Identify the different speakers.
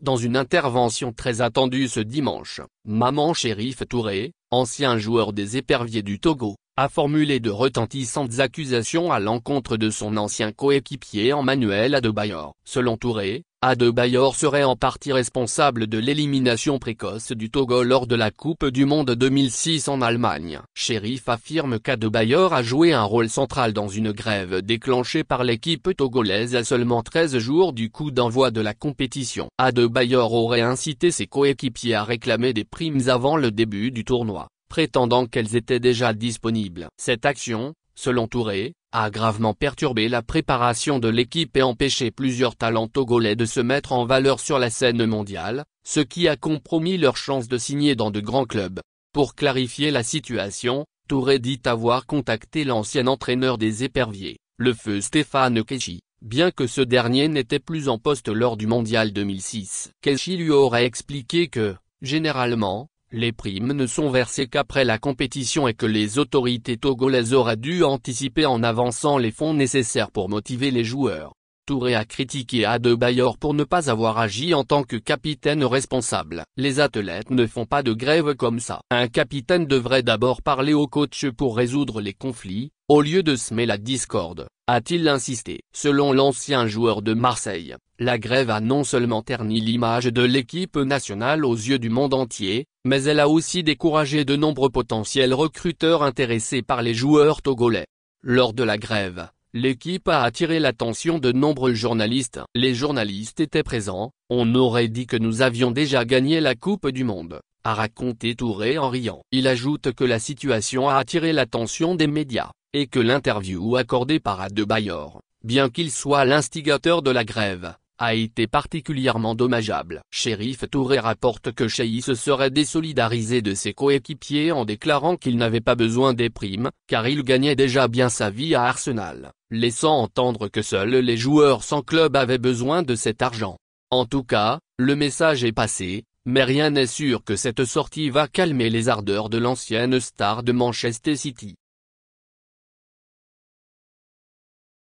Speaker 1: Dans une intervention très attendue ce dimanche, Maman Chérif Touré, ancien joueur des Éperviers du Togo, a formulé de retentissantes accusations à l'encontre de son ancien coéquipier Emmanuel Adebayor. Selon Touré, Adebayor serait en partie responsable de l'élimination précoce du Togo lors de la Coupe du Monde 2006 en Allemagne. Chérif affirme qu'Adebayor a joué un rôle central dans une grève déclenchée par l'équipe togolaise à seulement 13 jours du coup d'envoi de la compétition. Adebayor aurait incité ses coéquipiers à réclamer des primes avant le début du tournoi, prétendant qu'elles étaient déjà disponibles. Cette action, selon Touré, a gravement perturbé la préparation de l'équipe et empêché plusieurs talents togolais de se mettre en valeur sur la scène mondiale, ce qui a compromis leur chance de signer dans de grands clubs. Pour clarifier la situation, Touré dit avoir contacté l'ancien entraîneur des Éperviers, le feu Stéphane Keshi, bien que ce dernier n'était plus en poste lors du mondial 2006. Keshi lui aurait expliqué que, généralement, les primes ne sont versées qu'après la compétition et que les autorités togolaises auraient dû anticiper en avançant les fonds nécessaires pour motiver les joueurs. Touré a critiqué Adebayor pour ne pas avoir agi en tant que capitaine responsable. Les athlètes ne font pas de grève comme ça. Un capitaine devrait d'abord parler au coach pour résoudre les conflits, au lieu de semer la discorde, a-t-il insisté. Selon l'ancien joueur de Marseille, la grève a non seulement terni l'image de l'équipe nationale aux yeux du monde entier, mais elle a aussi découragé de nombreux potentiels recruteurs intéressés par les joueurs togolais. Lors de la grève, l'équipe a attiré l'attention de nombreux journalistes. Les journalistes étaient présents, on aurait dit que nous avions déjà gagné la Coupe du Monde, a raconté Touré en riant. Il ajoute que la situation a attiré l'attention des médias, et que l'interview accordée par Adebayor, bien qu'il soit l'instigateur de la grève, a été particulièrement dommageable. Chérif Touré rapporte que Cheikh se serait désolidarisé de ses coéquipiers en déclarant qu'il n'avait pas besoin des primes, car il gagnait déjà bien sa vie à Arsenal, laissant entendre que seuls les joueurs sans club avaient besoin de cet argent. En tout cas, le message est passé, mais rien n'est sûr que cette sortie va calmer les ardeurs de l'ancienne star de Manchester City.